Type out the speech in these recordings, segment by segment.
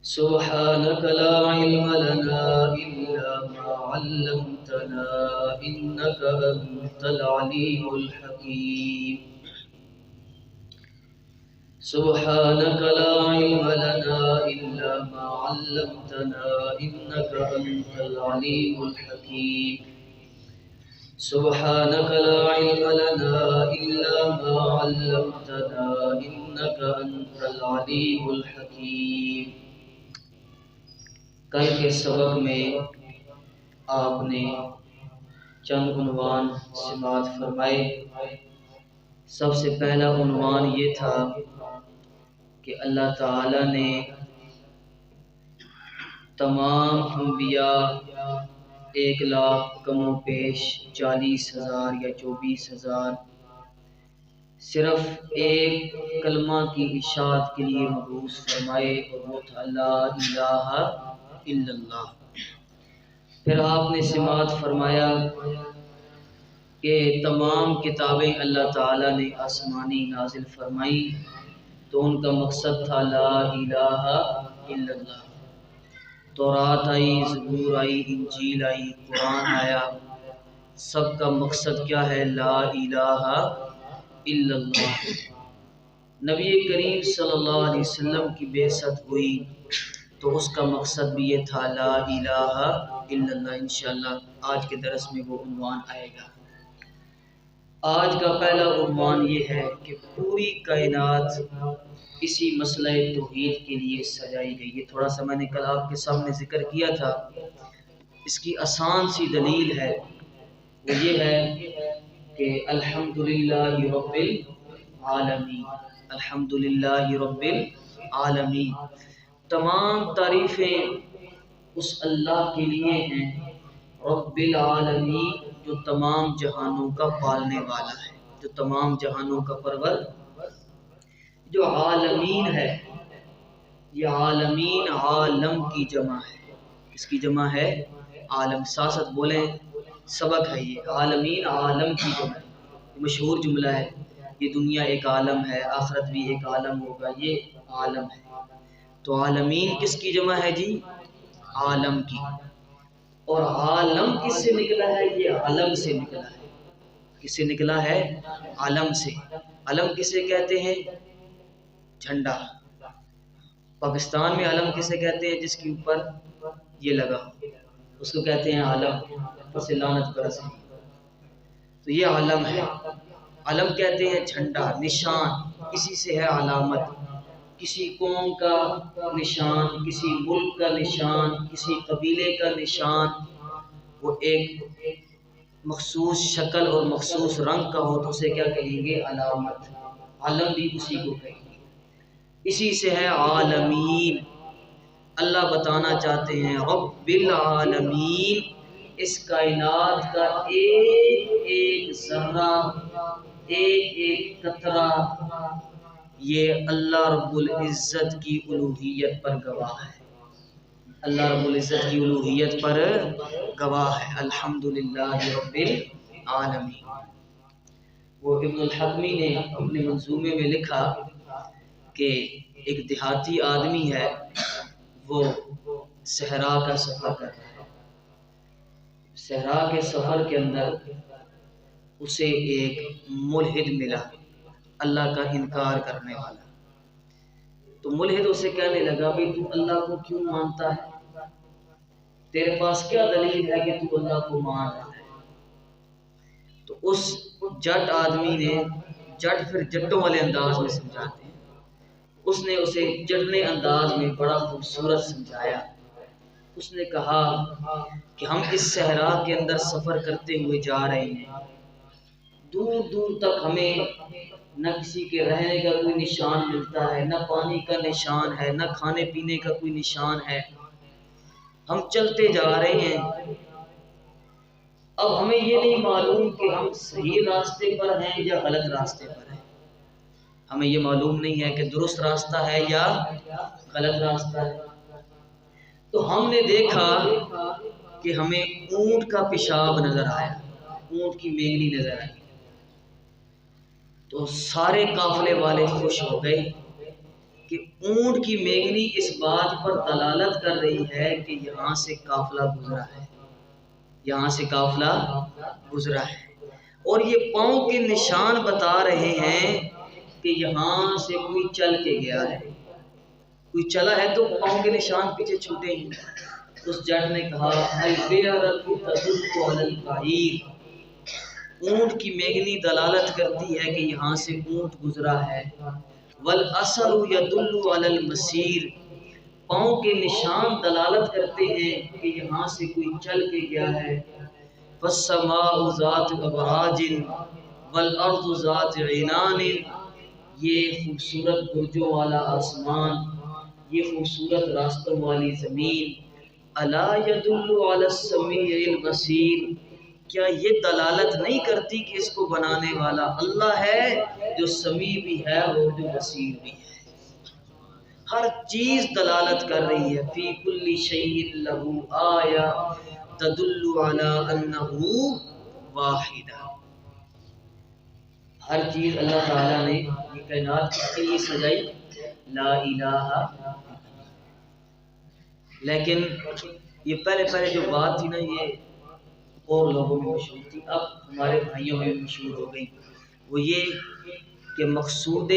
سبحانك لا علم لنا إلا ما علمتنا إنك أنت العليم الحكيم. سبحانك لا علم لنا إلا ما علمتنا إنك أنت العليم الحكيم. سبحانك لا علم لنا إلا ما علمتنا إنك أنت العليم الحكيم. کل کے سبق میں آپ نے چند عنوان سماعت فرمائے. سب سے پہلا عنوان یہ تھا کہ اللہ تعالی نے تمام انبیاء 1,00,000 کم و بیش 40,000 یا 24,000 صرف ایک کلمہ کی اشاعت کے لیے مبعوث فرمائے اور وہ تھا لا الہ الا اللہ. پھر آپ نے سماعت فرمایا کہ تمام کتابیں اللہ تعالی نے آسمانی نازل فرمائی تو ان کا مقصد تھا لا الہ الا اللہ. تورات آئی، زبور آئی، انجیل آئی، قرآن آیا، سب کا مقصد کیا ہے؟ لا الہ الا اللہ. نبی کریم صلی اللہ علیہ وسلم کی بعثت ہوئی تو اس کا مقصد بھی یہ تھا لا الہ الا اللہ. انشاءاللہ آج کے درس میں وہ عنوان آئے گا. آج کا پہلا عنوان یہ ہے کہ پوری کائنات اسی مسئلہ توحید کے لیے سجائی گئی. یہ تھوڑا سا میں نے کل آپ کے سامنے ذکر کیا تھا. اس کی آسان سی دلیل ہے، وہ یہ ہے کہ الحمدللہ رب العالمین. الحمدللہ رب العالمین. تمام تعریفیں اس اللہ کے لیے ہیں رب العالمین، جو تمام جہانوں کا پالنے والا ہے، جو تمام جہانوں کا پرور. جو عالمین ہے، یہ عالمین عالم کی جمع ہے. اس کی جمع ہے عالم. ساتھ بولیں، سبق ہے یہ. عالمین عالم کی جمع ہے. مشہور جملہ ہے، یہ دنیا ایک عالم ہے، آخرت بھی ایک عالم ہوگا، یہ عالم ہے. تو عالمین کس کی جمع ہے جی؟ عالم کی. اور عالم کس سے نکلا ہے؟ یہ علم سے نکلا ہے. کس سے نکلا ہے؟ علم سے. علم کسے کہتے ہیں؟ جھنڈا. پاکستان میں علم کسے کہتے ہیں؟ جس کے اوپر یہ لگا ہو اس کو کہتے ہیں علم. اوپر سے لعنت برس. تو یہ علم ہے. علم کہتے ہیں جھنڈا، نشان. کسی سے ہے علامت، کسی قوم کا نشان، کسی ملک کا نشان، کسی قبیلے کا نشان. وہ ایک مخصوص شکل اور مخصوص رنگ کا ہو تو اسے کیا کہیں گے؟ علامت. علم بھی اسی کو کہیں گے. اسی سے ہے عالمین. اللہ بتانا چاہتے ہیں رب العالمین، اس کائنات کا ایک ایک ذرہ، ایک ایک قطرہ یہ اللہ رب العزت کی الوہیت پر گواہ ہے. اللہ رب العزت کی الوہیت پر گواہ ہے. الحمدللہ رب العالمین. وہ ابن الحکمی نے اپنے منظومے میں لکھا کہ ایک دیہاتی آدمی ہے، وہ صحرا کا سفر کر رہا ہے. صحرا کے سفر کے اندر اسے ایک ملحد ملا، اللہ کا انکار کرنے والا. تو ملحد اسے کہنے لگا بھی تو اللہ کو کیوں مانتا ہے؟ تیرے پاس کیا دلیل ہے کہ تو اللہ کو مان رہا ہے؟ تو اس جٹ آدمی نے، جٹ پھر جٹوں والے انداز میں سمجھاتے ہیں، اس نے اسے جٹنے انداز میں بڑا خوبصورت سمجھایا. اس نے کہا کہ ہم اس صحرا کے اندر سفر کرتے ہوئے جا رہے ہیں، دور دور تک ہمیں نہ کسی کے رہنے کا کوئی نشان ملتا ہے، نہ پانی کا نشان ہے، نہ کھانے پینے کا کوئی نشان ہے. ہم چلتے جا رہے ہیں. اب ہمیں یہ نہیں معلوم کہ ہم صحیح راستے پر ہیں یا غلط راستے پر ہیں. ہمیں یہ معلوم نہیں ہے کہ درست راستہ ہے یا غلط راستہ ہے. تو ہم نے دیکھا کہ ہمیں اونٹ کا پیشاب نظر آیا، اونٹ کی مینگنی نظر آئی. تو سارے قافلے والے خوش ہو گئے کہ اونٹ کی مینگنی اس بات پر دلالت کر رہی ہے کہ یہاں سے قافلہ گزرا ہے، یہاں سے قافلہ گزرا ہے، اور یہ پاؤں کے نشان بتا رہے ہیں کہ یہاں سے کوئی چل کے گیا ہے، کوئی چلا ہے تو پاؤں کے نشان پیچھے چھوٹے ہیں۔ اس جٹ نے کہا البیرۃ تدل علی البعیر، اونٹ کی مینگنی دلالت کرتی ہے کہ یہاں سے اونٹ گزرا ہے، والاثر یدل علی المسیر، پاؤں کے نشان دلالت کرتے ہیں کہ یہاں سے کوئی چل کے گیا ہے، والسماء ذات ابراج والارض ذات عنان، یہ خوبصورت برجوں والا آسمان، یہ خوبصورت راستوں والی زمین، الا یدل علی السمیع البصیر، کیا یہ دلالت نہیں کرتی کہ اس کو بنانے والا اللہ ہے، جو سمیع بھی ہے اور جو بصیر بھی ہے۔ ہر چیز دلالت کر رہی ہے، فی کل شیء لہ آیہ تدل علی انہ واحد، ہر چیز اللہ تعالیٰ نے یہ کائنات کے لیے سجائی، لا الہ، لیکن یہ پہلے جو بات تھی نا، یہ اور لوگوں میں مشہور تھی، اب ہمارے بھائیوں میں بھی مشہور ہو گئی، وہ یہ کہ مقصود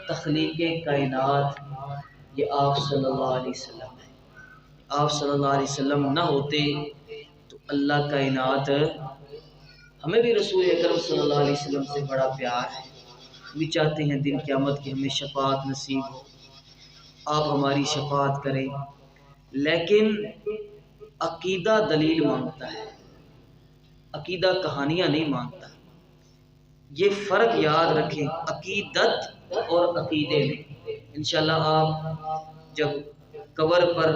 تخلیق کائنات یہ آپ صلی اللہ علیہ وسلم ہے۔ آپ صلی اللہ علیہ وسلم نہ ہوتے تو اللہ کائنات، ہمیں بھی رسول اکرم صلی اللہ علیہ وسلم سے بڑا پیار ہے، بھی چاہتے ہیں دن قیامت کی ہمیں شفاعت نصیب ہو، آپ ہماری شفاعت کریں، لیکن عقیدہ دلیل مانگتا ہے، عقیدہ کہانیاں نہیں مانگتا۔ یہ فرق یاد رکھیں، عقیدت اور عقیدے میں۔ انشاءاللہ آپ جب قبر پر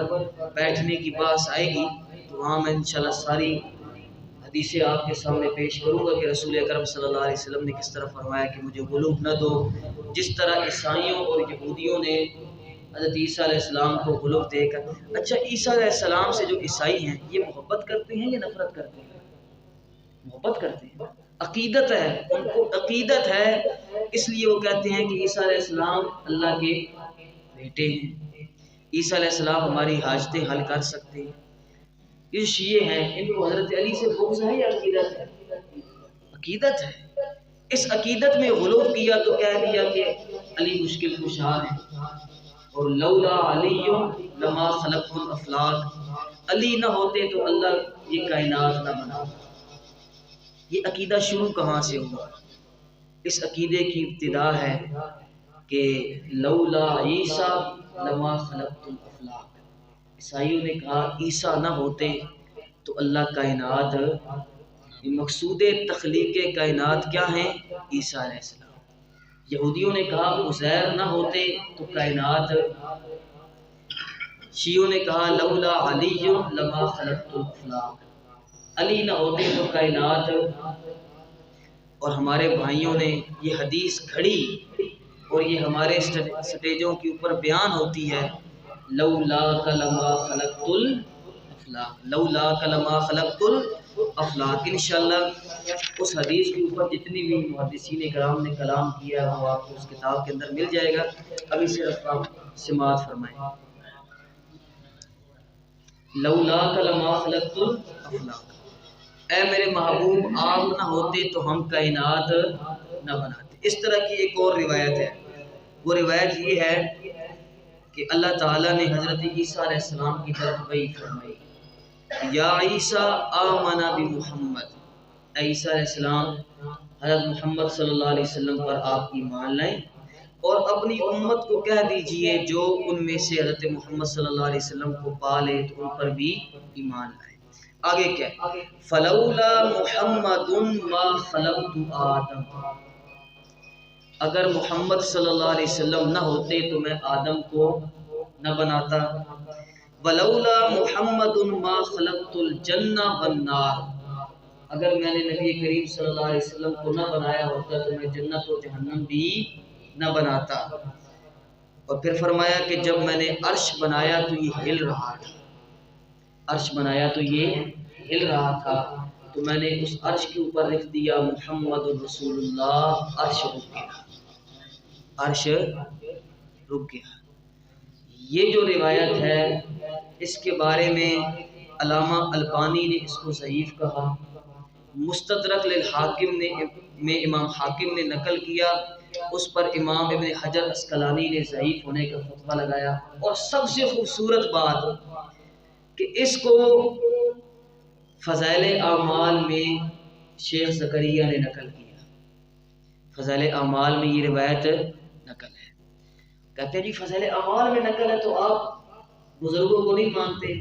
بیٹھنے کی بات آئے گی تو وہاں میں انشاءاللہ ساری حدیثیں آپ کے سامنے پیش کروں گا کہ رسول اکرم صلی اللہ علیہ وسلم نے کس طرح فرمایا کہ مجھے غلوف نہ دو، جس طرح عیسائیوں اور یہودیوں نے حضرت عیسیٰ علیہ السلام کو غلوف دے کر۔ اچھا، عیسیٰ علیہ السلام سے جو عیسائی ہیں یہ محبت کرتے ہیں یا نفرت کرتے ہیں؟ محبت کرتے ہیں، عقیدت ہے، ان کو عقیدت ہے، اس لیے وہ کہتے ہیں کہ عیسیٰ علیہ السلام اللہ کے بیٹے ہیں، عیسیٰ علیہ السلام ہماری حاجتیں حل کر سکتے ہیں۔ یہ شیعہ ہیں، ان کو حضرت علی سے بغض ہے یا عقیدت ہے؟ عقیدت ہے۔ اس عقیدت میں غلو کیا تو کہہ دیا کہ علی مشکل کشا ہے، اور لولا علی لما خلقت الافلاک، علی نہ ہوتے تو اللہ یہ کائنات نہ بناتا۔ یہ عقیدہ شروع کہاں سے ہوا؟ اس عقیدے کی ابتدا ہے کہ لولا عیسیٰ لما خلقت الافلاک، عیسائیوں نے کہا عیسیٰ نہ ہوتے تو اللہ کائنات، مقصود تخلیق کائنات کیا ہیں؟ عیسیٰ علیہ السلام۔ یہودیوں نے کہا عزیر نہ ہوتے تو کائنات، شیعوں نے کہا لولا علی لما خلقت الافلاک، علی نہ ہوتے تو کائنات، اور ہمارے بھائیوں نے یہ حدیث کھڑی اور یہ ہمارے سٹیجوں کے اوپر بیان ہوتی ہے، لولا لما خلقت الافلاک، لولا لما خلقت الافلاک۔ انشاءاللہ اس حدیث کے اوپر جتنی بھی محدثین کرام نے کلام کیا ہے وہ آپ کو اس کتاب کے اندر مل جائے گا، ابھی صرف آپ سماعت فرمائیں۔ لولا لما خلقت الافلاک، اے میرے محبوب آپ نہ ہوتے تو ہم کائنات نہ بناتے۔ اس طرح کی ایک اور روایت ہے، وہ روایت یہ ہے کہ اللہ تعالیٰ نے حضرت عیسیٰ علیہ السلام کی طرف وحی فرمائی، یا عیسیٰ آمنا بمحمد، اے عیسیٰ علیہ السلام حضرت محمد صلی اللہ علیہ وسلم پر آپ ایمان لائیں، اور اپنی امت کو کہہ دیجئے جو ان میں سے حضرت محمد صلی اللہ علیہ وسلم کو پالے تو ان پر بھی ایمان لائیں۔ آگے کیا؟ فلولا محمد ما خلقت آدم، اگر محمد صلی اللہ علیہ وسلم نہ ہوتے تو میں آدم کو نہ بناتا، ولولا محمد ما خلقت الجنہ والنار، اگر میں نے نبی کریم صلی اللہ علیہ وسلم کو نہ بنایا ہوتا تو میں جنت و جہنم بھی نہ بناتا۔ اور پھر فرمایا کہ جب میں نے عرش بنایا تو یہ ہل رہا تھا، عرش بنایا تو یہ ہل رہا تھا، تو میں نے اس عرش کے اوپر لکھ دیا محمد رسول اللہ، عرش رک گیا، عرش رک گیا۔ یہ جو روایت ہے اس کے بارے میں علامہ البانی نے اس کو ضعیف کہا، مستدرک للحاکم میں امام حاکم نے نقل کیا، اس پر امام ابن حجر اسقلانی نے ضعیف ہونے کا فتویٰ لگایا۔ اور سب سے خوبصورت بات کہ اس کو فضائل اعمال میں شیخ زکریا نے نقل کیا، فضائل اعمال میں یہ روایت نقل ہے۔ کہتے ہیں جی فضائل اعمال میں نقل ہے تو آپ بزرگوں کو نہیں مانتے۔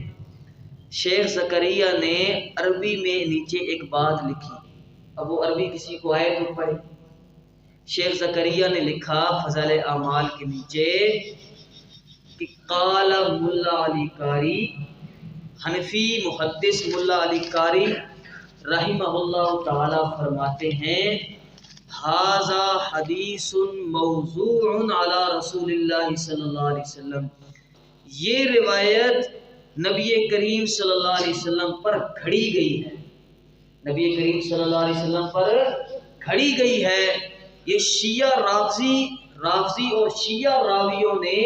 شیخ زکریا نے عربی میں نیچے ایک بات لکھی، اب وہ عربی کسی کو آئے تو پڑھے۔ شیخ زکریا نے لکھا فضائل اعمال کے نیچے کہ قال ملا علی قاری، حنفی محدث ملا علی قاری رحمہ اللہ تعالی فرماتے ہیں ھذا حدیث موضوع علی رسول اللہ صلی اللہ علیہ وسلم، یہ روایت نبی کریم صلی اللہ علیہ وسلم پر کھڑی گئی ہے، نبی کریم صلی اللہ علیہ وسلم پر کھڑی گئی ہے۔ یہ شیعہ رافضی اور شیعہ راویوں نے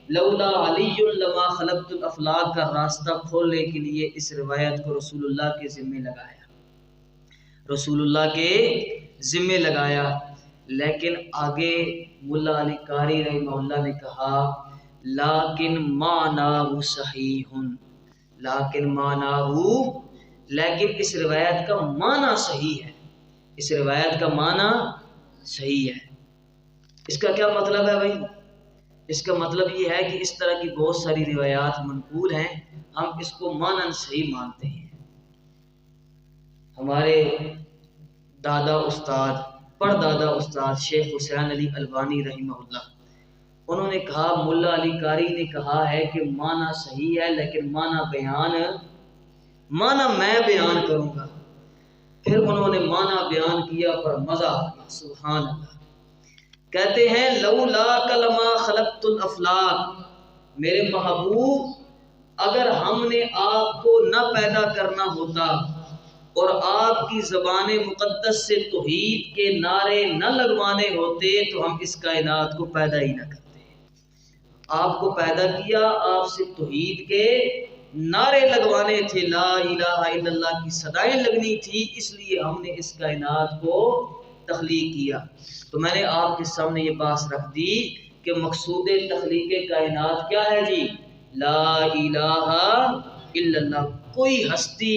لولا علی لما خلقت الافلاک کا راستہ کھولنے کے لیے اس روایت کو رسول اللہ کے ذمے لگایا، رسول اللہ کے ذمے لگایا۔ لیکن آگے ملا علی قاری رحمہ اللہ نے کہا لیکن معناہ صحیح، لیکن معناہ، لیکن اس روایت کا معنی صحیح ہے، اس روایت کا معنی صحیح ہے۔ اس کا کیا مطلب ہے بھائی؟ اس کا مطلب یہ ہے کہ اس طرح کی بہت ساری روایات منقول ہیں، ہم اس کو معنی صحیح مانتے ہیں۔ ہمارے دادا استاد پردادا استاد شیخ حسین علی البانی رحمہ اللہ، انہوں نے کہا ملا علی قاری نے کہا ہے کہ معنی صحیح ہے لیکن معنی میں بیان کروں گا۔ پھر انہوں نے معنی بیان کیا پر مزہ آ گیا، سبحان اللہ۔ کہتے ہیں لولا کلمہ خلقت الافلاک، میرے محبوب اگر ہم نے آپ کو نہ پیدا کرنا ہوتا اور آپ کی زبان مقدس سے توحید کے نعرے نہ لگوانے ہوتے تو ہم اس کائنات کو پیدا ہی نہ کرتے۔ آپ کو پیدا کیا، آپ سے توحید کے نعرے لگوانے تھے، لا الہ الا اللہ کی صدائیں لگنی تھی، اس لیے ہم نے اس کائنات کو تخلیق کیا۔ تو میں نے آپ کے سامنے یہ بات رکھ دی کہ مقصود تخلیق کائنات کیا ہے جی؟ لا الہ الا اللہ۔ کوئی ہستی،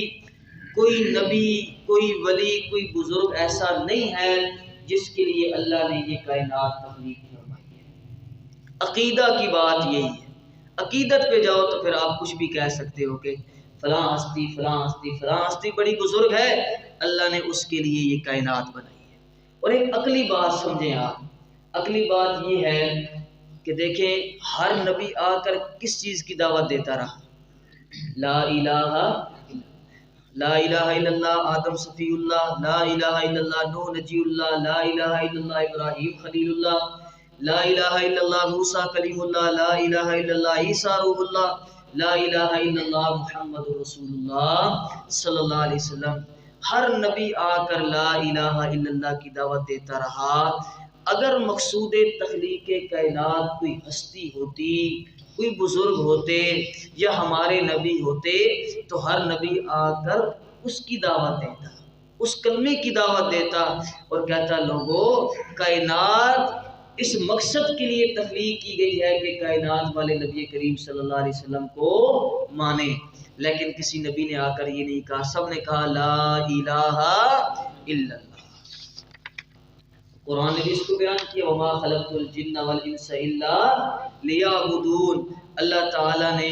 کوئی نبی، کوئی ولی، کوئی بزرگ ایسا نہیں ہے جس کے لیے اللہ نے یہ کائنات تخلیق فرمائی ہے۔ عقیدہ کی بات یہی ہے، عقیدت پہ جاؤ تو پھر آپ کچھ بھی کہہ سکتے ہو کہ فلاں ہستی فلاں ہستی فلاں ہستی بڑی بزرگ ہے، اللہ نے اس کے لیے یہ کائنات بنائی ہے۔ اور ایک عقلی بات سمجھیں آپ، عقلی بات یہ ہے کہ دیکھیں ہر نبی آ کر کس چیز کی دعوت دیتا رہا؟ لا الہ الا اللہ آدم صفی اللہ، لا الہ الا اللہ نوح نجی اللہ، لا الہ الا اللہ ابراہیم خلیل اللہ، لا الہ الا اللہ موسیٰ کلیم اللہ، لا الہ الا اللہ عیسیٰ روح اللہ، لا الہ الا اللہ محمد رسول اللہ صلی اللہ علیہ وسلم۔ ہر نبی آ کر لا الہ الا اللہ کی دعوت دیتا رہا۔ اگر مقصود تخلیق کائنات کوئی ہستی ہوتی، کوئی بزرگ ہوتے یا ہمارے نبی ہوتے تو ہر نبی آ کر اس کی دعوت دیتا، اس کلمے کی دعوت دیتا اور کہتا لوگوں کائنات اس مقصد کے لیے تخلیق کی گئی ہے کہ کائنات والے نبی کریم صلی اللہ علیہ وسلم کو مانے۔ لیکن کسی نبی نے آ کر یہ نہیں کہا، سب نے کہا لا الہ الا اللہ۔ قرآن نے بھی اس کو بیان کیا وما خلقت الجن والانس الا لیعبدون، اللہ تعالیٰ نے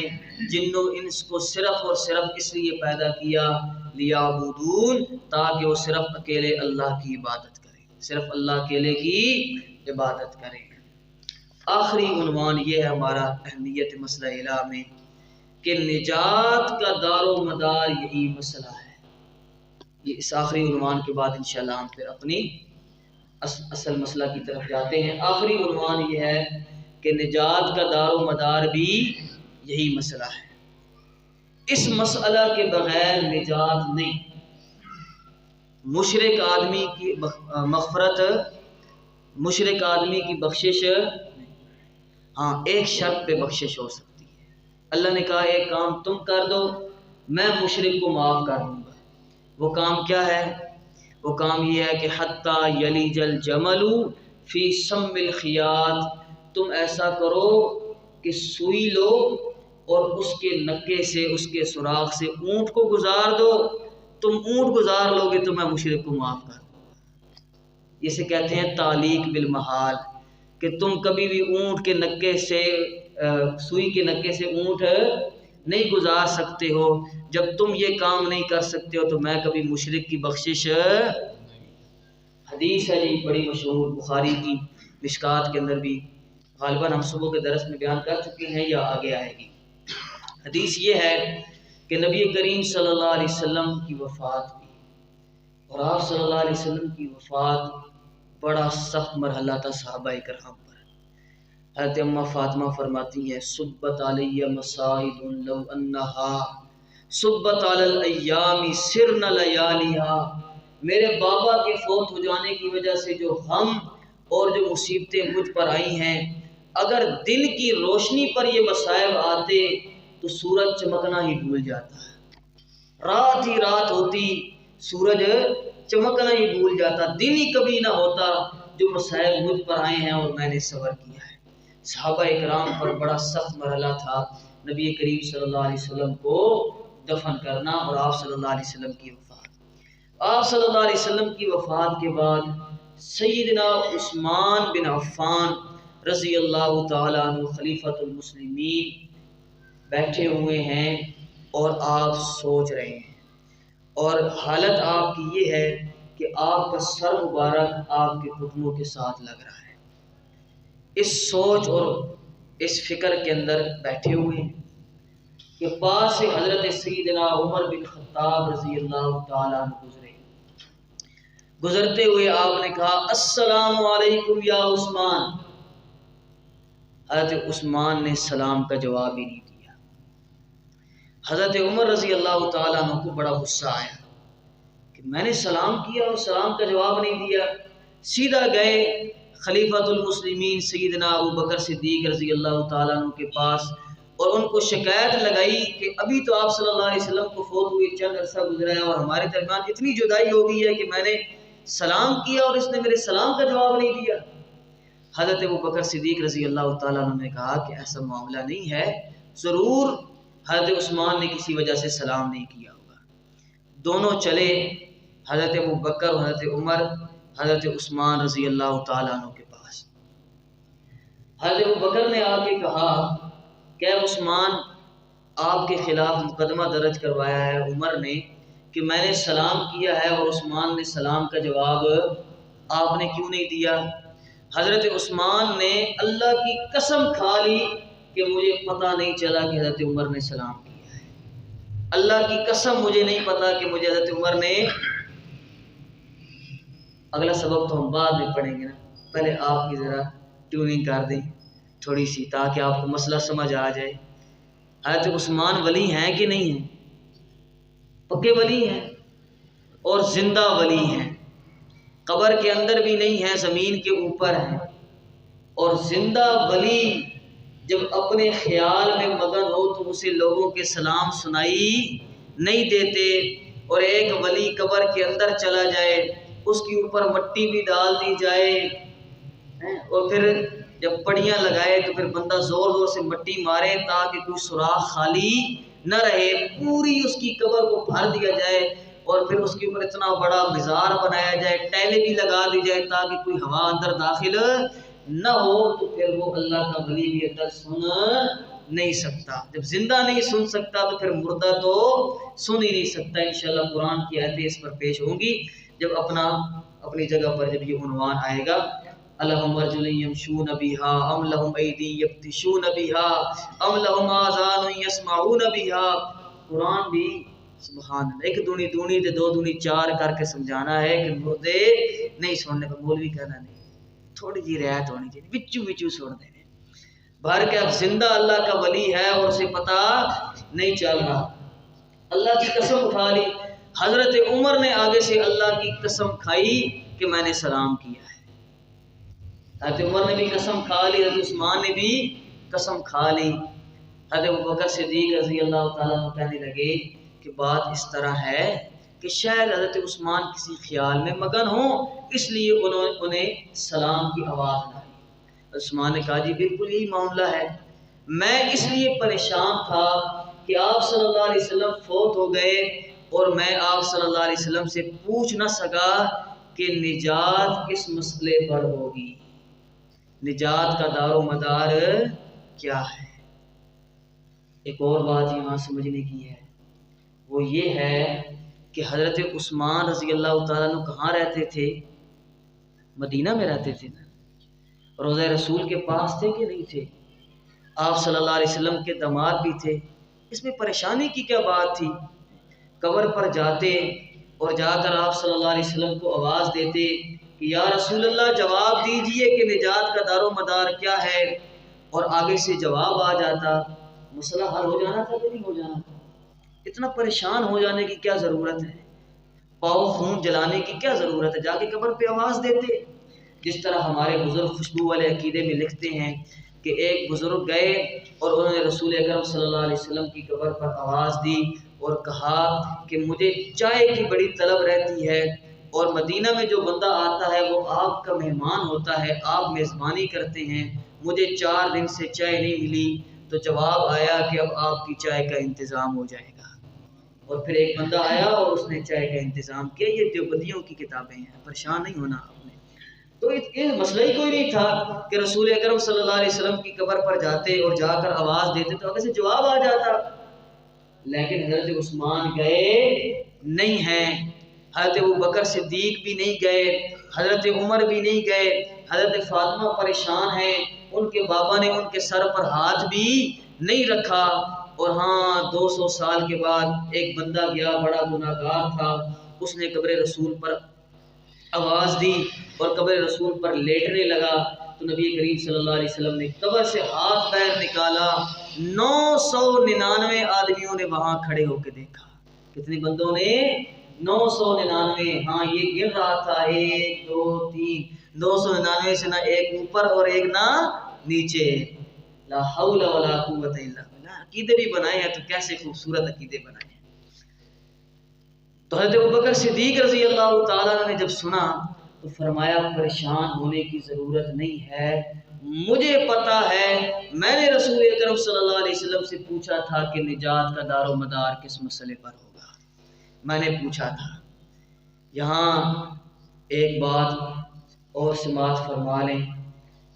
جن و انس کو صرف اور صرف اس لیے پیدا کیا لیعبدون، تاکہ وہ صرف اکیلے اللہ کی عبادت کریں، صرف اللہ اکیلے کی عبادت کریں۔ آخری عنوان یہ ہے ہمارا اہمیت مسئلہ الہ میں کہ نجات کا دار و مدار یہی مسئلہ ہے۔ یہ اس آخری عنوان کے بعد انشاءاللہ ہم پھر اپنی اصل مسئلہ کی طرف جاتے ہیں۔ آخری عنوان یہ ہے کہ نجات کا دار و مدار بھی یہی مسئلہ ہے، اس مسئلہ کے بغیر نجات نہیں۔ مشرک آدمی کی مغفرت، مشرک آدمی کی بخشش نہیں۔ ہاں ایک شرط پہ بخشش ہو سکتی ہے۔ اللہ نے کہا ایک کام تم کر دو، میں مشرک کو معاف کر دوں گا۔ وہ کام کیا ہے؟ وہ کام یہ ہے کہ حتیٰ یلیج الجمل فی سم الخیاط، تم ایسا کرو کہ سوئی لو اور اس کے نکے سے، اس کے سوراخ سے اونٹ کو گزار دو۔ تم اونٹ گزار لو گے تو میں مشرک کو معاف کر دوں گا۔ اسے کہتے ہیں تعلیق بالمحال، کہ تم کبھی بھی اونٹ کے نکے سے سوئی کے نکے سے اونٹ نہیں گزار سکتے ہو۔ جب تم یہ کام نہیں کر سکتے ہو تو میں کبھی مشرک کی بخشش، حدیث ہے جی بڑی مشہور، بخاری کی مشکات کے اندر بھی غالباً ہم صبح کے درس میں بیان کر چکے ہیں یا آگے آئے گی۔ حدیث یہ ہے کہ نبی کریم صلی اللہ علیہ وسلم کی وفات ہوئی، اور آپ صلی اللہ علیہ وسلم کی وفات بڑا سخت مرحلہ تھا صحابہ کرام پر۔ حضرت اماں فاطمہ فرماتی ہیں صبت علی مصائب لو انہا صبت علی الایام سرن لیالیہا، میرے بابا کے فوت ہو جانے کی وجہ سے جو غم اور جو مصیبتیں مجھ پر آئی ہیں، اگر دن کی روشنی پر یہ مصائب آتے تو سورج چمکنا ہی بھول جاتا، رات ہی رات ہوتی سورج چمکنا ہی بھول جاتا، دن ہی کبھی نہ ہوتا جو مصائب مجھ پر آئے ہیں اور میں نے صبر کیا ہے۔ صحابہ اکرام پر بڑا سخت مرحلہ تھا نبی کریم صلی اللہ علیہ وسلم کو دفن کرنا اور آپ صلی اللہ علیہ وسلم کی وفات۔ آپ صلی اللہ علیہ وسلم کی وفات کے بعد سیدنا عثمان بن عفان رضی اللہ تعالیٰ عنہ خلیفۃ المسلمین بیٹھے ہوئے ہیں اور آپ سوچ رہے ہیں، اور حالت آپ کی یہ ہے کہ آپ کا سر مبارک آپ کے گھٹنوں کے ساتھ لگ رہا ہے۔ اس سوچ اور اس فکر کے اندر بیٹھے ہوئے ہیں کہ پاس سے حضرت سیدنا عمر بن خطاب رضی اللہ تعالیٰ عنہ گزرے۔ گزرتے ہوئے آپ نے کہا السلام علیکم یا عثمان۔ حضرت عثمان نے سلام کا جواب ہی نہیں دیا۔ حضرت عمر رضی اللہ تعالیٰ عنہ کو بڑا غصہ آیا کہ میں نے سلام کیا اور سلام کا جواب نہیں دیا۔ سیدھا گئے خلیفۃ المسلمین سیدنا ابو بکر صدیق رضی اللہ تعالیٰ عنہ کے پاس اور ان کو شکایت لگائی کہ ابھی تو آپ صلی اللہ علیہ وسلم کو فوت ہوئے چند عرصہ گزرا ہے اور ہمارے درمیان اتنی جدائی ہو گئی ہے کہ میں نے سلام کیا اور اس نے میرے سلام کا جواب نہیں دیا۔ حضرت ابو بکر صدیق رضی اللہ تعالیٰ عنہ نے کہا کہ ایسا معاملہ نہیں ہے، ضرور حضرت عثمان نے کسی وجہ سے سلام نہیں کیا ہوگا۔ دونوں چلے، حضرت ابو بکر اور حضرت عمر حضرت عثمان رضی اللہ تعالیٰ عنہ کے پاس۔ حضرت ابو بکر نے آ کے کہا کہ عثمان، آپ کے خلاف مقدمہ درج کروایا ہے عمر نے کہ میں نے سلام کیا ہے اور عثمان نے سلام کا جواب آپ نے کیوں نہیں دیا؟ حضرت عثمان نے اللہ کی قسم کھا لی کہ مجھے پتہ نہیں چلا کہ حضرت عمر نے سلام کیا ہے، اللہ کی قسم مجھے نہیں پتا کہ مجھے حضرت عمر نے، اگلا سبق تو ہم بعد میں پڑھیں گے نا، پہلے آپ کی ذرا ٹیوننگ کر دیں تھوڑی سی تاکہ آپ کو مسئلہ سمجھ آ جائے۔ حضرت عثمان ولی ہیں کہ نہیں ہیں؟ پکے ولی ہیں اور زندہ ولی ہیں، قبر کے اندر بھی نہیں ہیں، زمین کے اوپر ہیں۔ اور زندہ ولی جب اپنے خیال میں مگن ہو تو اسے لوگوں کے سلام سنائی نہیں دیتے، اور ایک ولی قبر کے اندر چلا جائے، اس کے اوپر مٹی بھی ڈال دی جائے اور پھر جب پڑیاں لگائے تو پھر بندہ زور زور سے مٹی مارے تاکہ کوئی سوراخ خالی نہ رہے، پوری اس کی قبر کو بھر دیا جائے اور پھر اس کے اوپر اتنا بڑا مزار بنایا جائے، ٹیلیں بھی لگا دی جائے تاکہ کوئی ہوا اندر داخل نہ ہو، تو پھر وہ اللہ کا ولی بھی اندر سن نہیں سکتا۔ جب زندہ نہیں سن سکتا تو پھر مردہ تو سن ہی نہیں سکتا۔ انشاءاللہ قرآن کی آیتیں اس پر پیش ہوں گی جب اپنی جگہ پر جب یہ عنوان آئے گا۔ الہم رجل یمشون بہا ام لہم ایدی یبطشون بہا ام لہم آذان یسمعون بہا۔ قرآن بھی سبحان اللہ، ایک دونی دونی تے دو دونی چار کر کے سمجھانا ہے کہ مردے نہیں سننے پر مولوی کہنا نہیں، تھوڑی جی رعایت ہونی چاہیے، بچو بچو سن دے۔ بھر کے اب زندہ اللہ کا ولی ہے اور اسے پتہ نہیں چل رہا، اللہ کی قسم اٹھا لی۔ حضرت عمر نے آگے سے اللہ کی قسم کھائی کہ میں نے سلام کیا ہے، حضرت عمر نے بھی قسم کھا لی، حضرت عثمان نے بھی قسم کھا لی۔ حضرت ابوبکر صدیق رضی اللہ تعالیٰ عنہ کہنے لگے کہ بات اس طرح ہے کہ شاید حضرت عثمان کسی خیال میں مگن ہوں، اس لیے انہیں سلام کی آواز نہ آئی۔ عثمان نے کہا جی بالکل یہی معاملہ ہے، میں اس لیے پریشان تھا کہ آپ صلی اللہ علیہ وسلم فوت ہو گئے اور میں آپ صلی اللہ علیہ وسلم سے پوچھ نہ سکا کہ نجات کس مسئلے پر ہوگی، نجات کا دار و مدار کیا ہے۔ ایک اور بات یہاں سمجھنے کی ہے، وہ یہ ہے کہ حضرت عثمان رضی اللہ تعالیٰ عنہ کہاں رہتے تھے؟ مدینہ میں رہتے تھے نا، روضہ رسول کے پاس تھے کہ نہیں تھے؟ آپ صلی اللہ علیہ وسلم کے داماد بھی تھے، اس میں پریشانی کی کیا بات تھی؟ قبر پر جاتے اور جا کر آپ صلی اللہ علیہ وسلم کو آواز دیتے کہ یا رسول اللہ جواب دیجئے کہ نجات کا دار و مدار کیا ہے، اور آگے سے جواب آ جاتا، مسئلہ حل ہو جانا تھا کہ نہیں ہو جانا تھا؟ اتنا پریشان ہو جانے کی کیا ضرورت ہے؟ پاؤ خون جلانے کی کیا ضرورت ہے؟ جا کے قبر پہ آواز دیتے۔ جس طرح ہمارے بزرگ خوشبو والے عقیدے میں لکھتے ہیں کہ ایک بزرگ گئے اور انہوں نے رسول اکرم صلی اللہ علیہ وسلم کی قبر پر آواز دی اور کہا کہ مجھے چائے کی بڑی طلب رہتی ہے، اور مدینہ میں جو بندہ آتا ہے وہ آپ کا مہمان ہوتا ہے، آپ میزبانی کرتے ہیں، مجھے 4 دن سے چائے نہیں ملی، تو جواب آیا کہ اب آپ کی چائے کا انتظام ہو جائے گا۔ اور پھر ایک بندہ آیا اور اس نے چائے کا انتظام کیا۔ یہ دیوبندیوں کی کتابیں ہیں، پریشان نہیں ہونا آپ نے۔ تو یہ مسئلہ ہی کوئی نہیں تھا کہ رسول اکرم صلی اللہ علیہ وسلم کی قبر پر جاتے اور جا کر آواز دیتے تو آگے سے جواب آ جاتا۔ لیکن حضرت عثمان گئے نہیں ہیں، حضرت ابوبکر صدیق بھی نہیں گئے، حضرت عمر بھی نہیں گئے، حضرت فاطمہ پریشان ہیں، ان کے بابا نے ان کے سر پر ہاتھ بھی نہیں رکھا۔ اور ہاں 200 سال کے بعد ایک بندہ گیا، بڑا گناہگار تھا، اس نے قبر رسول پر آواز دی اور قبر رسول پر لیٹنے لگا، تو نبی کریم صلی اللہ علیہ وسلم نے قبر سے ہاتھ پیر نکالا، 999 آدمیوں نے وہاں کھڑے ہو کے دیکھا۔ کتنے بندوں نے؟ 999۔ ہاں یہ گر رہا تھا 1 2 3، 999 سے نہ ایک اوپر اور ایک نہ نیچے۔ لا حول ولا قوت الا باللہ۔ عقیدے بھی بنائے ہیں تو کیسے خوبصورت عقیدے بنائے ہیں۔ تو حضرت ابوبکر صدیق رضی اللہ تعالیٰ نے جب سنا تو فرمایا پریشان ہونے کی ضرورت نہیں ہے، مجھے پتا ہے، میں نے رسول اکرم صلی اللہ علیہ وسلم سے پوچھا تھا کہ نجات کا دار و مدار کس مسئلے پر ہوگا، میں نے پوچھا تھا۔ یہاں ایک بات اور سماعت فرما لیں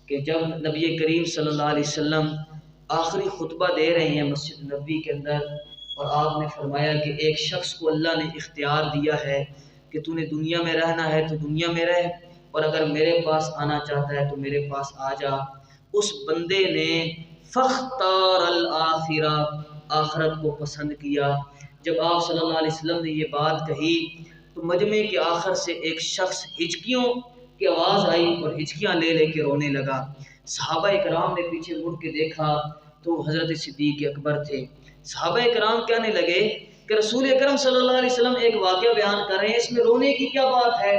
کہ جب نبی کریم صلی اللہ علیہ وسلم آخری خطبہ دے رہے ہیں مسجد نبوی کے اندر، اور آپ نے فرمایا کہ ایک شخص کو اللہ نے اختیار دیا ہے کہ تو نے دنیا میں رہنا ہے تو دنیا میں رہ، اور اگر میرے پاس آنا چاہتا ہے تو میرے پاس آ جا۔ اس بندے نے فاختار الآخرہ، آخرت کو پسند کیا۔ جب آپ صلی اللہ علیہ وسلم نے یہ بات کہی تو مجمع کے آخر سے ایک شخص ہچکیوں کی آواز آئی اور ہچکیاں لے لے کے رونے لگا۔ صحابہ اکرام نے پیچھے مڑ کے دیکھا تو حضرت صدیق اکبر تھے۔ صحابہ اکرام کہنے لگے کہ رسول اکرم صلی اللہ علیہ وسلم ایک واقعہ بیان کر رہے ہیں، اس میں رونے کی کیا بات ہے؟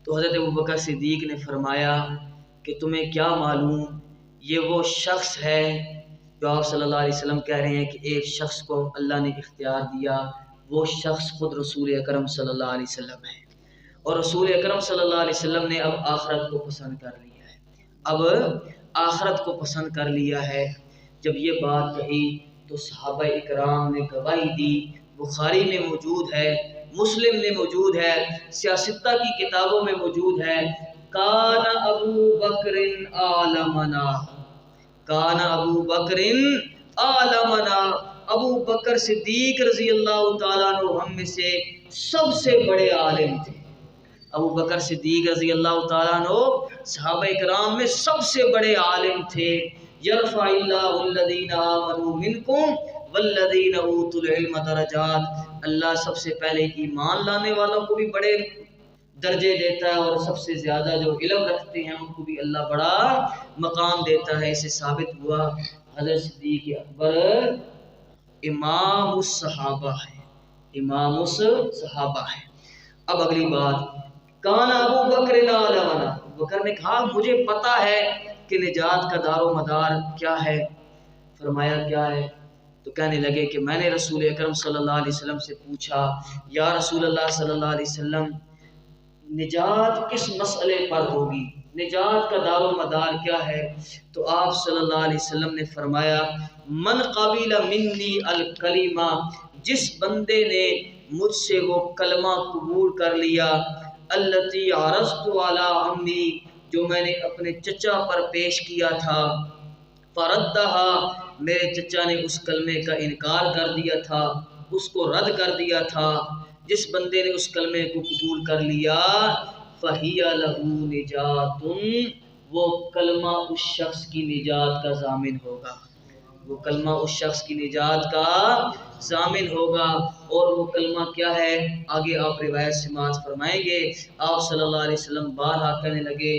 تو حضرت ابوبکر صدیق نے فرمایا کہ تمہیں کیا معلوم، یہ وہ شخص ہے جو آپ صلی اللہ علیہ وسلم کہہ رہے ہیں کہ ایک شخص کو اللہ نے اختیار دیا، وہ شخص خود رسول اکرم صلی اللہ علیہ وسلم ہے، اور رسول اکرم صلی اللہ علیہ وسلم نے اب آخرت کو پسند کر لیا ہے، اب آخرت کو پسند کر لیا ہے۔ جب یہ بات کہی تو صحابہ اکرام نے گواہی دی، بخاری میں موجود ہے، مسلم میں موجود ہے، سیاستہ کی کتابوں میں موجود ہے، کان ابو بکر عالمنا، کان ابو بکر عالمنا، ابو بکر صدیق رضی اللہ تعالیٰ عنہ ہم میں سے سب سے بڑے عالم تھے۔ ابو بکر صدیق رضی اللہ تعالیٰ عنہ صحابہ اکرام میں سب سے بڑے عالم تھے۔ یرفع اللہ الذین آمنوا منکم والذین اوتوا العلم درجات، اللہ سب سے پہلے ایمان لانے والوں کو بھی بڑے درجے دیتا ہے، اور سب سے زیادہ جو علم رکھتے ہیں ان کو بھی اللہ بڑا مقام دیتا ہے۔ اسے ثابت ہوا حضرت صدیق اکبر امام الصحابہ ہے، امام الصحابہ ہے۔ اب اگلی بات، کان ابو بکر عالمنا، بکر نے کہا مجھے پتا ہے کہ نجات کا دار و مدار کیا ہے؟ فرمایا کیا ہے؟ تو کہنے لگے کہ میں نے رسول اکرم صلی اللہ علیہ وسلم سے پوچھا، یا رسول اللہ صلی اللہ علیہ وسلم نجات کس مسئلے پر ہوگی، نجات کا دار و مدار کیا ہے؟ تو آپ صلی اللہ علیہ وسلم نے فرمایا من قبل منی الکلمہ، جس بندے نے مجھ سے وہ کلمہ قبول کر لیا، التی عرضت علی عمی، جو میں نے اپنے چچا پر پیش کیا تھا، فردہا، میرے چچا نے اس کلمے کا انکار کر دیا تھا، اس کو رد کر دیا تھا، جس بندے نے اس کلمے کو قبول کر لیا، فَهِيَ لَهُ نِجَاتٌ، وہ کلمہ اس شخص کی نجات کا ضامن ہوگا، وہ کلمہ اس شخص کی نجات کا ضامن ہوگا۔ اور وہ کلمہ کیا ہے؟ آگے آپ روایت سماعت فرمائیں گے۔ آپ صلی اللہ علیہ وسلم بارہا کہنے لگے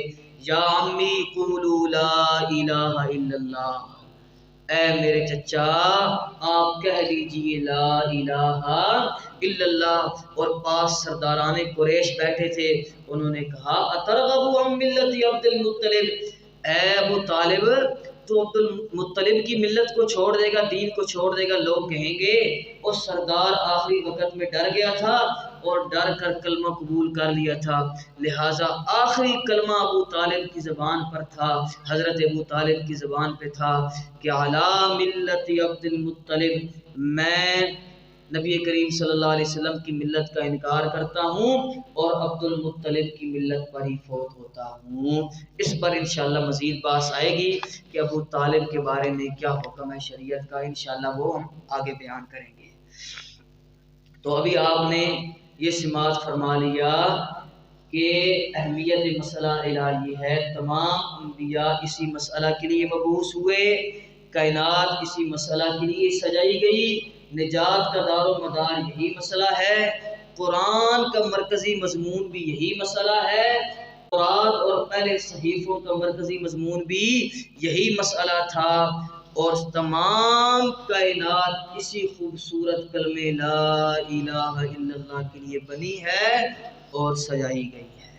یا عمی قولوا لا الہ الا اللہ، اے میرے چچا آپ کہہ لیجئے لا الہ الا اللہ۔ اور پاس سرداران قریش بیٹھے تھے، انہوں نے کہا اترغب عن ملت عبد المطلب، اے ابو طالب تو عبد المطلب کی ملت کو چھوڑ دے گا، دین کو چھوڑ دے گا؟ لوگ کہیں گے اور سردار آخری وقت میں ڈر گیا تھا اور ڈر کر کلمہ قبول کر لیا تھا، لہٰذا آخری کلمہ ابو طالب کی زبان پر تھا، حضرت ابو طالب کی زبان پہ تھا کہ علی ملت عبد المطلب، میں نبی کریم صلی اللہ علیہ وسلم کی ملت کا انکار کرتا ہوں اور عبد المطلب کی ملت پر ہی فوت ہوتا ہوں۔ اس پر انشاءاللہ مزید بات آئے گی کہ ابو طالب کے بارے میں کیا حکم ہے شریعت کا، انشاءاللہ وہ ہم آگے بیان کریں گے۔ تو ابھی آپ نے یہ سماعت فرما لیا کہ اہمیت مسئلہ الہی ہے، تمام انبیاء اسی مسئلہ کے لیے مبعوث ہوئے، کائنات اسی مسئلہ کے لیے سجائی گئی، نجات کا دار و مدار یہی مسئلہ ہے، قرآن کا مرکزی مضمون بھی یہی مسئلہ ہے، قرآن اور پہلے صحیفوں کا مرکزی مضمون بھی یہی مسئلہ تھا، اور تمام کائنات اسی خوبصورت کلمے لا الہ الا اللہ کے لیے بنی ہے اور سجائی گئی ہے۔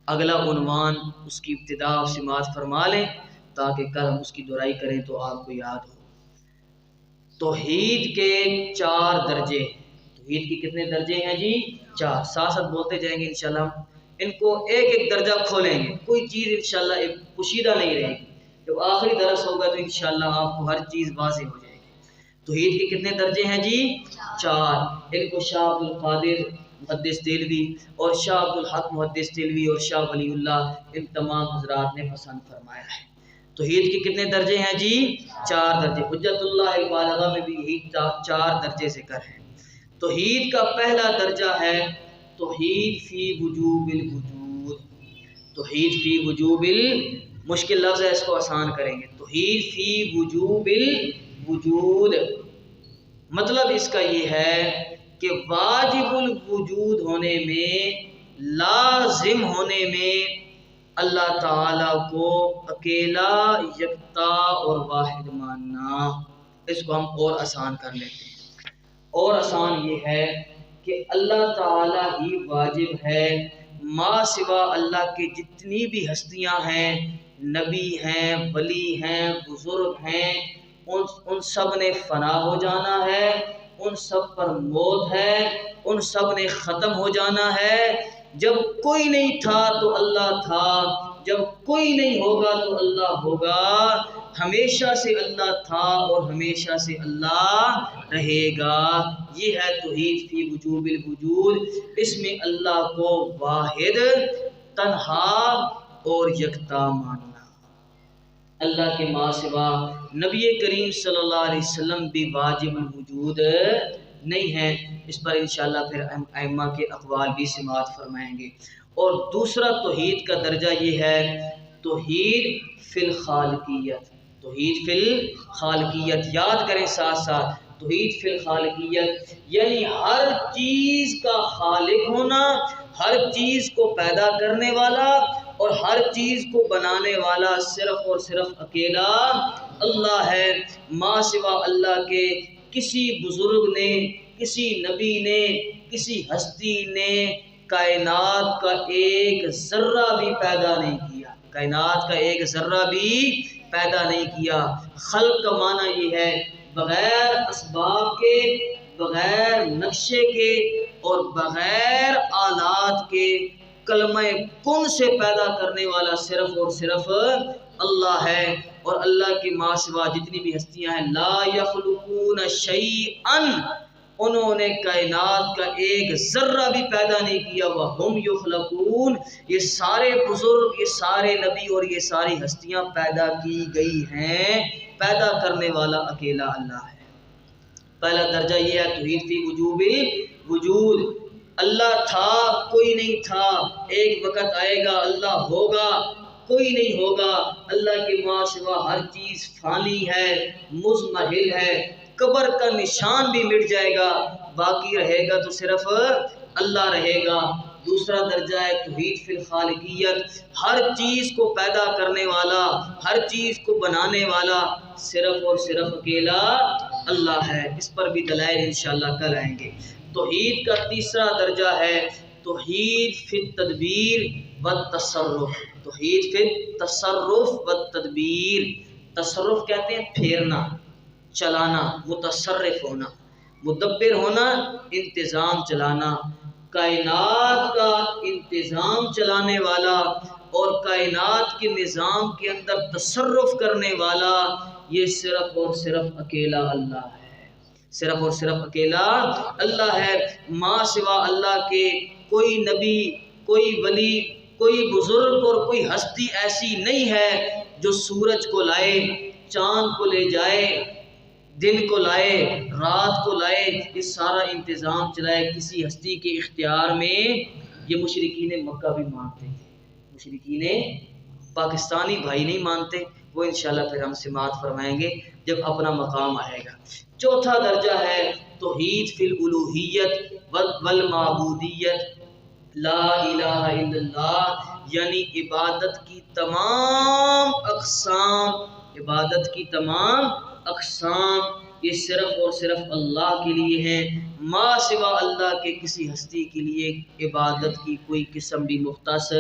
اگلا عنوان اس کی ابتدا و سماعت فرما لیں تاکہ کل ہم اس کی دہرائی کریں تو آپ کو یاد ہو۔ توحید کے 4 درجے، توحید کی کتنے درجے ہیں جی؟ 4، ساتھ ساتھ بولتے جائیں گے انشاءاللہ، ان کو ایک ایک درجہ کھولیں گے، کوئی چیز انشاءاللہ ایک پوشیدہ نہیں رہے گی، جب آخری درس ہوگا تو انشاءاللہ آپ کو ہر چیز واضح ہو جائے گی۔ توحید کے کتنے درجے ہیں جی؟ 4، ان کو شاہ عبد القادر محدث دہلوی اور شاہ عبد الحق محدث دہلوی اور شاہ ولی اللہ، ان تمام حضرات نے پسند فرمایا ہے۔ توحید کے کتنے درجے ہیں جی؟ 4 درجے، حجت اللہ البالغہ میں بھی یہی 4 درجے ذکر ہیں۔ توحید کا پہلا درجہ ہے توحید فی وجوب الوجود، توحید فی وجوب مشکل لفظ ہے، اس کو آسان کریں گے، توحید فی وجوب الوجود، مطلب اس کا یہ ہے کہ واجب الوجود ہونے میں، لازم ہونے میں اللہ تعالیٰ کو اکیلا، یکتا اور واحد ماننا۔ اس کو ہم اور آسان کر لیتے ہیں، اور آسان یہ ہے کہ اللہ تعالیٰ ہی واجب ہے، ما سوا اللہ کے جتنی بھی ہستیاں ہیں، نبی ہیں، ولی ہیں، بزرگ ہیں، ان سب نے فنا ہو جانا ہے، ان سب پر موت ہے، ان سب نے ختم ہو جانا ہے۔ جب کوئی نہیں تھا تو اللہ تھا، جب کوئی نہیں ہوگا تو اللہ ہوگا، ہمیشہ سے اللہ تھا اور ہمیشہ سے اللہ رہے گا۔ یہ ہے توحید فی وجوب الوجود، اس میں اللہ کو واحد، تنہا اور یکتا ماننا۔ اللہ کے ما سوا نبی کریم صلی اللہ علیہ وسلم بھی واجب الوجود نہیں ہے، اس پر انشاءاللہ پھر ائمہ کے اقوال بھی سماعت فرمائیں گے۔ اور دوسرا توحید کا درجہ یہ ہے توحید فی الخالقیت، توحید فی الخالقیت، یاد کریں ساتھ ساتھ، توحید فی الخالقیت یعنی ہر چیز کا خالق ہونا، ہر چیز کو پیدا کرنے والا اور ہر چیز کو بنانے والا صرف اور صرف اکیلا اللہ ہے۔ ما سوا اللہ کے کسی بزرگ نے، کسی نبی نے، کسی ہستی نے کائنات کا ایک ذرہ بھی پیدا نہیں کیا، کائنات کا ایک ذرہ بھی پیدا نہیں کیا۔ خلق کا معنی یہ ہے بغیر اسباب کے، بغیر نقشے کے اور بغیر آلات کے کلمہ کن سے پیدا کرنے والا صرف اور صرف اللہ ہے۔ اور اللہ کے ماں سوا جتنی بھی ہستیاں ہیں لا یخلقون شیئا، انہوں نے کائنات کا ایک ذرہ بھی پیدا نہیں کیا۔ وہم یخلقون، یہ سارے بزرگ، یہ سارے نبی اور یہ ساری ہستیاں پیدا کی گئی ہیں، پیدا کرنے والا اکیلا اللہ ہے۔ پہلا درجہ یہ ہے توحید فی وجوب الوجود، اللہ تھا کوئی نہیں تھا، ایک وقت آئے گا اللہ ہوگا کوئی نہیں ہوگا۔ اللہ کے ماں سوا ہر چیز فانی ہے، مضمحل ہے، قبر کا نشان بھی مٹ جائے گا، باقی رہے گا تو صرف اللہ رہے گا۔ دوسرا درجہ ہے توحید فی الخالقیت، ہر چیز کو پیدا کرنے والا، ہر چیز کو بنانے والا صرف اور صرف اکیلا اللہ ہے۔ اس پر بھی دلائل انشاءاللہ کل آئیں گے۔ توحید کا تیسرا درجہ ہے توحید فی التدبیر والتصرف، توحید فی التصرف والتدبیر، تصرف کہتے ہیں پھیرنا، چلانا، متصرف ہونا، مدبر ہونا، انتظام چلانا، کائنات کا انتظام چلانے والا اور کائنات کے نظام کے اندر تصرف کرنے والا یہ صرف اور صرف اکیلا اللہ ہے، صرف اور صرف اکیلا اللہ ہے۔ ماں سوا اللہ کے کوئی نبی، کوئی ولی، کوئی بزرگ اور کوئی ہستی ایسی نہیں ہے جو سورج کو لائے، چاند کو لے جائے، دن کو لائے، رات کو لائے، یہ سارا انتظام چلائے کسی ہستی کے اختیار میں۔ یہ مشرکین مکہ بھی مانتے تھے، مشرکین پاکستانی بھائی نہیں مانتے، وہ انشاءاللہ پھر ہم سماعت فرمائیں گے جب اپنا مقام آئے گا۔ چوتھا درجہ ہے توحید فی الالوہیت والمعبودیت، لا الہ الا اللہ، یعنی عبادت کی تمام اقسام، عبادت کی تمام اقسام یہ صرف اور صرف اللہ کے لیے ہیں، ماں سوا اللہ کے کسی ہستی کے لیے عبادت کی کوئی قسم بھی مختص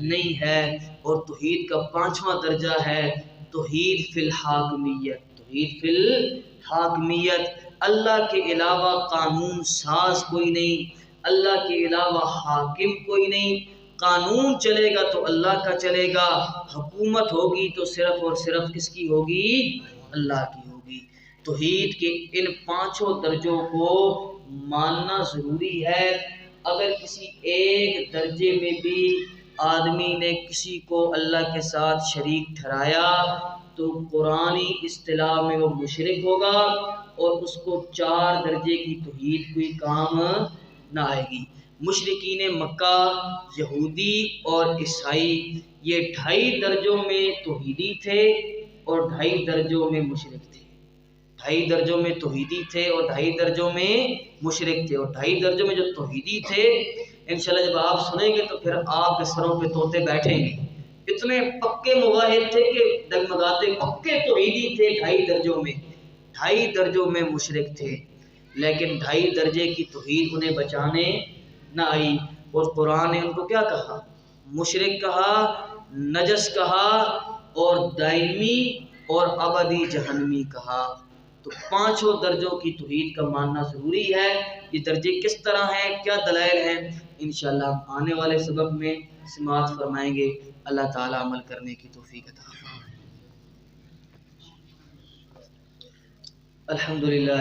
نہیں ہے۔ اور توحید کا پانچواں درجہ ہے توحید فی الحاکمیت، توحید فی الحاکمیت، اللہ کے علاوہ قانون ساز کوئی نہیں، اللہ کے علاوہ حاکم کوئی نہیں، قانون چلے گا تو اللہ کا چلے گا، حکومت ہوگی تو صرف اور صرف کس کی ہوگی؟ اللہ کی ہوگی۔ توحید کے ان پانچوں درجوں کو ماننا ضروری ہے۔ اگر کسی ایک درجے میں بھی آدمی نے کسی کو اللہ کے ساتھ شریک ٹھہرایا تو قرآنی اصطلاح میں وہ مشرک ہوگا اور اس کو 4 درجے کی توحید کوئی کام نہ آئے گی۔ مشرکین مکہ، یہودی اور عیسائی یہ 2.5 درجوں میں توحیدی تھے اور 2.5 درجوں میں مشرک تھے، 2.5 درجوں میں توحیدی تھے اور 2.5 درجوں میں مشرک تھے۔ اور 2.5 درجوں میں جو توحیدی تھے انشاءاللہ جب آپ سنیں گے تو پھر آپ کے سروں پہ طوطے بیٹھیں گے، اتنے پکے موحد تھے کہ ڈگمگاتے، پکے توحیدی تھے 2.5 درجوں میں، 2.5 درجوں میں مشرک تھے، لیکن 2.5 درجے کی توحید انہیں بچانے نہ آئی۔ اور قرآن نے ان کو کیا کہا؟ مشرک کہا، نجس کہا اور دائمی اور ابدی جہنمی کہا۔ تو 5 درجوں کی توحید کا ماننا ضروری ہے۔ یہ درجے کس طرح ہیں، کیا دلائل ہیں، انشاءاللہ ہم آنے والے سبق میں سماعت فرمائیں گے۔ اللہ تعالی عمل کرنے کی توفیق عطا فرمائے۔ الحمدللہ۔